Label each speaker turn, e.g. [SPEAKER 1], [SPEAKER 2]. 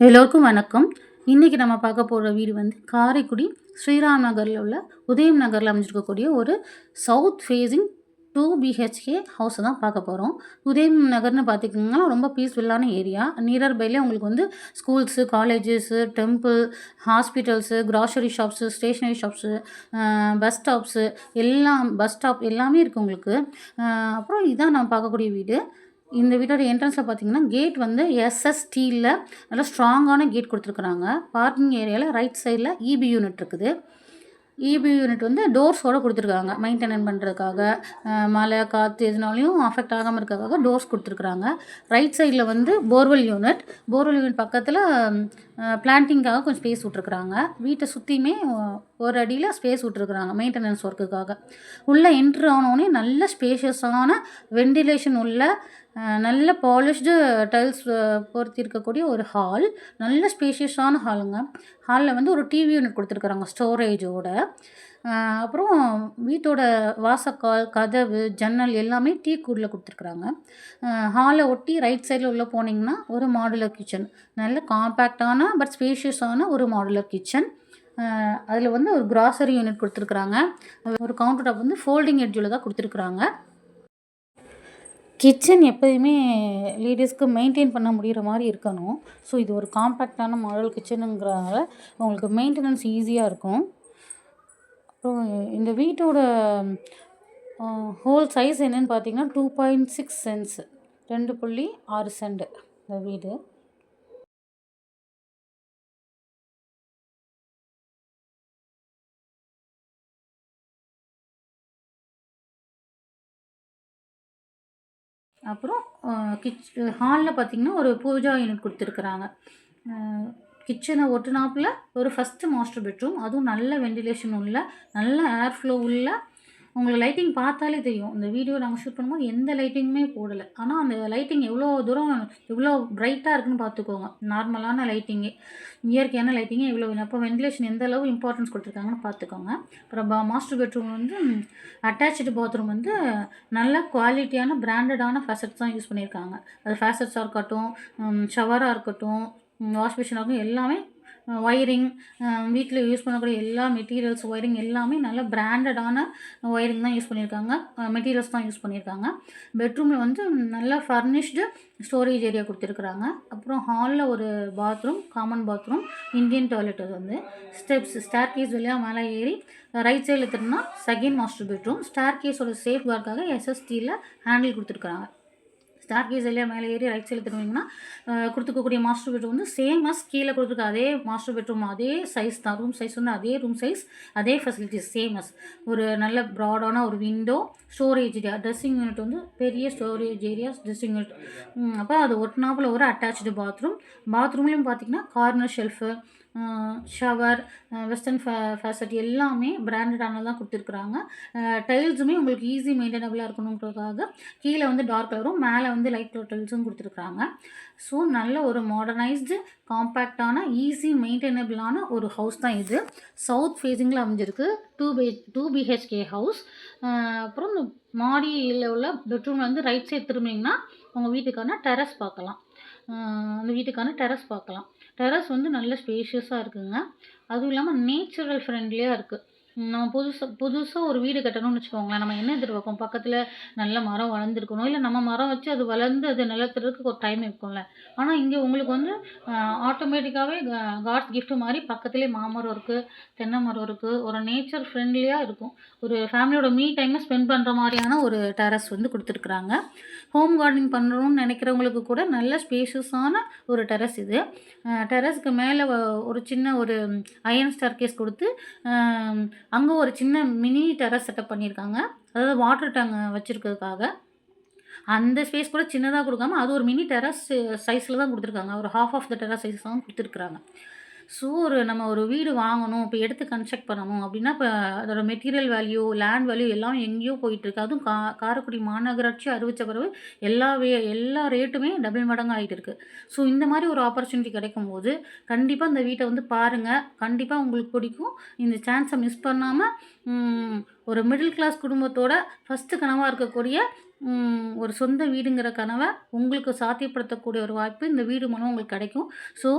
[SPEAKER 1] எல்லோருக்கும் வணக்கம். இன்னைக்கு நம்ம பார்க்க போற வீடு வந்து காரைக்குடி ஸ்ரீராம் நகர்ல உள்ள உதயம் நகர்ல அமைஞ்சிருக்கக்கூடிய ஒரு சவுத் ஃபேசிங் 2 பிஹெச்கே ஹவுஸ தான் பார்க்க போறோம். உதயம் நகர்னு பார்த்துக்கிட்டிங்கன்னா ரொம்ப பீஸ்ஃபுல்லான ஏரியா. நியர் பைலே உங்களுக்கு வந்து schools, colleges, temple, hospitals, grocery shops, stationery shops, bus stops bus stop எல்லாமே இருக்கு உங்களுக்கு. அப்புறம் இதான் நம்ம பார்க்கக்கூடிய வீடு. இந்த வீட்டோட என்ட்ரன்ஸில் பார்த்தீங்கன்னா, கேட் வந்து எஸ்எஸ் ஸ்டீல்ல நல்லா ஸ்ட்ராங்கான கேட் குடுத்துருக்குறாங்க. பார்க்கிங் ஏரியால ரைட் சைட்ல ஈபி யூனிட் இருக்குது. ஈபி யூனிட் வந்து டோர்ஸோட குடுத்துருக்காங்க. மெயின்டெனன் பண்ணுறதுக்காக, மழை, காத்து எதுனாலயும் அஃபெக்ட் ஆகாம இருக்கறதுக்காக டோர்ஸ் குடுத்துருக்குறாங்க. ரைட் சைட்ல வந்து போர்வெல் யூனிட். போர்வெல் யூனிட் பக்கத்தில பிளான்டிங்காக கொஞ்சம் ஸ்பேஸ் விட்டுருக்குறாங்க. வீட்ட சுத்தியுமே ஒரு அடியில ஸ்பேஸ் விட்டுருக்குறாங்க மெயின்டெனன்ஸ் ஒர்க்குக்காக. உள்ள என்ட்ரு ஆனோனே நல்ல ஸ்பேஷியஸான வென்டிலேஷன் உள்ள நல்ல பாலிஷ்டு டைல்ஸ் பொருத்தி இருக்கக்கூடிய ஒரு ஹால். நல்ல ஸ்பேஷியஸான ஹாலுங்க. ஹால்ல வந்து ஒரு டிவி யூனிட் குடுத்துருக்குறாங்க ஸ்டோரேஜோட. அப்புறம் வீட்டோட வாசக்கால், கதவு, ஜன்னல் எல்லாமே டீக் வுட்ல குடுத்துருக்குறாங்க. ஹாலை ஒட்டி ரைட் சைட்ல உள்ள போனீங்கன்னா, ஒரு மாடுலர் கிச்சன். நல்ல காம்பேக்ட்டான பட் ஸ்பேஷியஸான ஒரு மாடுலர் கிச்சன். அதில வந்து ஒரு கிராசரி யூனிட் குடுத்துருக்குறாங்க. ஒரு கவுண்டர் டாப் வந்து ஃபோல்டிங் எட்ஜ்ல தான் குடுத்துருக்குறாங்க. கிச்சன் எப்பயுமே லேடீஸ்க்கு மெயின்டெயின் பண்ண முடியிற மாரி இருக்கணும். ஸோ இது ஒரு காம்பேக்ட்டான மாடல் கிச்சனுங்கிறனால உங்களுக்கு மெயின்டெனன்ஸ் ஈஸியா இருக்கும். அப்புறம் இந்த வீட்டோட ஹோல் சைஸ் என்னன்னு பார்த்தீங்கன்னா, 2.6 சென்ட்ஸ் 2.6 சென்ட் இந்த வீடு. அப்புறம் ஹால்ல பார்த்தீங்கன்னா, ஒரு பூஜா யூனிட் குடுத்துருக்குறாங்க. கிச்சன ஒட்டுனாப்புல ஒரு ஃபர்ஸ்ட்டு மாஸ்டர் பெட்ரூம். அதுவும் நல்ல வென்டிலேஷன் உள்ள, நல்ல ஏர் ஃப்ளோ உள்ள. உங்களுக்கு லைட்டிங் பார்த்தாலே தெரியும். இந்த வீடியோ நாங்க ஷூட் பண்ணும்போது எந்த லைட்டிங்குமே போடல. ஆனா அந்த லைட்டிங் எவ்வளோ பிரைட்டா இருக்குன்னு பார்த்துக்கோங்க. நார்மலான லைட்டிங்கே. இயற்கையான லைட்டிங்கே இவ்வளோ அப்போ வென்டிலேஷன் எந்த அளவு இம்பார்ட்டன்ஸ் குடுத்துருக்காங்கன்னு பார்த்துக்கோங்க. அப்புறம் மாஸ்டர் பெட்ரூம் வந்து அட்டாச்டு பாத்ரூம் வந்து நல்ல குவாலிட்டியான பிராண்டடான ஃபேசட்ஸ் தான் யூஸ் பண்ணியிருக்காங்க. அது ஃபேசட்ஸா இருக்கட்டும், ஷவரா இருக்கட்டும், வாஷ் பேஷனா இருக்கட்டும் எல்லாமே ஒயரிங், வீட்ல யூஸ் பண்ணக்கூடிய எல்லா மெட்டீரியல்ஸ் ஒயரிங் எல்லாமே நல்ல பிராண்டடான ஒயரிங் தான் யூஸ் பண்ணியிருக்காங்க. மெட்டீரியல்ஸ் தான் யூஸ் பண்ணியிருக்காங்க. பெட்ரூம்ல வந்து நல்ல ஃபர்னிஷ்டு ஸ்டோரேஜ் ஏரியா குடுத்துருக்குறாங்க. அப்புறம் ஹால்ல ஒரு bathroom, common bathroom, Indian toilet அது வந்து. ஸ்டேர்கேஸ் வழியா மேலே ஏறி ரைட் சைட்ல திரும்புனா செகண்ட் மாஸ்டர் பெட்ரூம். ஸ்டேர்கேஸோட சேஃப் கார்டுக்காக எஸ்எஸ் ஸ்டீல்ல ஹேண்டில் குடுத்துருக்குறாங்க. ஸ்டேர்கேஸ் வழியா மேலே ஏறி ரைட் சைட்ல திரும்புனீங்கன்னா, குடுத்துருக்கக்கூடிய மாஸ்டர் பெட்ரூம் வந்து சேம் அஸ் கீழ குடுத்துருக்க அதே மாஸ்டர் பெட்ரூம் அதே சைஸ் தான். ரூம் சைஸ் வந்து அதே ரூம் சைஸ், அதே ஃபெசிலிட்டீஸ் சேம் அஸ். ஒரு நல்ல ப்ராடான ஒரு window, storage area, dressing unit வந்து பெரிய ஸ்டோரேஜ் ஏரியாஸ், ட்ரெஸ்ஸிங் யூனிட். அப்போ அது ஒட்டுனாப்புல ஒரு அட்டாச்டு பாத்ரூம். பாத்ரூம்லயும் பார்த்தீங்கன்னா, corner shelf, shower, western faucet எல்லாமே பிராண்டடானது தான் குடுத்துருக்குறாங்க. டைல்ஸுமே உங்களுக்கு ஈஸி மெயின்டெனபிளா இருக்கணுங்கிறதுக்காக கீழ வந்து டார்க் கலரும், மேலே வந்து லைட் கலர் டைல்ஸும் குடுத்துருக்குறாங்க. ஸோ நல்ல ஒரு மாடர்னைஸ்டு, காம்பேக்ட்டான, ஈஸி மெயின்டெனபிளான ஒரு ஹவுஸ் தான் இது. சவுத் ஃபேசிங்கில அமைஞ்சிருக்கு. 2 பிஹெச்கே ஹவுஸ். அப்புறம் மாடியில உள்ள பெட்ரூம்ல வந்து ரைட் சைட் திரும்புனீங்கன்னா, உங்க வீட்டுக்கான டெரஸ் பார்க்கலாம். அந்த வீட்டுக்கான டெரஸ் பார்க்கலாம். டெரஸ் வந்து நல்ல ஸ்பேஷியஸா இருக்குங்க. அதுவும் இல்லாம நேச்சுரல் ஃப்ரெண்ட்லியா இருக்கு. நம்ம புதுசா ஒரு வீடு கட்டணும்னு வச்சுக்கோங்களேன், நம்ம என்ன எதிர்பார்ப்போம்? பக்கத்தில நல்ல மரம் வளர்ந்துருக்கணும். இல்ல நம்ம மரம் வச்சு அது வளர்ந்து அது நிலத்துறதுக்கு ஒரு டைம் இருக்கும்ல. ஆனா இங்க உங்களுக்கு வந்து ஆட்டோமேட்டிக்காவே காட்ஸ் கிஃப்ட் மாரி பக்கத்திலேயே மாமரம் இருக்கு, தென்னை மரம் இருக்கு. ஒரு நேச்சர் ஃப்ரெண்ட்லியா இருக்கும். ஒரு ஃபேமிலியோட டைம ஸ்பெண்ட் பண்ற மாரியான ஒரு டெரஸ் வந்து குடுத்துருக்குறாங்க. ஹோம் கார்டனிங் பண்ணணும்னு நினைக்கிறவங்களுக்கு கூட நல்ல ஸ்பேஷியஸான ஒரு டெரஸ் இது. டெரஸ்க்கு மேல ஒரு சின்ன ஒரு அயர்ன் ஸ்டேர்கேஸ் குடுத்து, அங்க ஒரு சின்ன மினி டெரஸ் செட்டப் பண்ணியிருக்காங்க. அதாவது வாட்டர் டேங்க் வச்சிருக்கிறதுக்காக. அந்த ஸ்பேஸ் கூட சின்னதா குடுக்காம, அது ஒரு மினி டெரஸ் சைஸ்ல தான் குடுத்துருக்காங்க. ஒரு half of the terrace size தான் குடுத்துருக்குறாங்க. ஸோ நம்ம ஒரு வீடு வாங்கணும், இப்போ எடுத்து கன்ஸ்ட்ரக்ட் பண்ணணும் அப்படின்னா, இப்போ அதோட மெட்டீரியல் வேல்யூ, லேண்ட் வேல்யூ எல்லாம் எங்கேயோ போயிட்டுருக்கு. அதுவும் காரைக்குடி மாநகராட்சி அறிவிச்ச பிறகு எல்லா ரேட்டுமே டபுள் மடங்கா ஆயிட்டு இருக்கு. ஸோ இந்த மாரி ஒரு ஆப்பர்ச்சுனிட்டி கிடைக்கும்போது, கண்டிப்பா இந்த வீட்ட வந்து பாருங்க. கண்டிப்பா உங்களுக்கு பிடிக்கும். இந்த சான்ஸ மிஸ் பண்ணாம, ஒரு மிடில் கிளாஸ் குடும்பத்தோட ஃபர்ஸ்ட்டு கனவா இருக்கக்கூடிய ஒரு சொந்த வீடுங்கிற கனவ உங்களுக்கு சாத்தியப்படுத்தக்கூடிய ஒரு வாய்ப்பு இந்த வீடு மூலம் உங்களுக்கு கிடைக்கும். ஸோ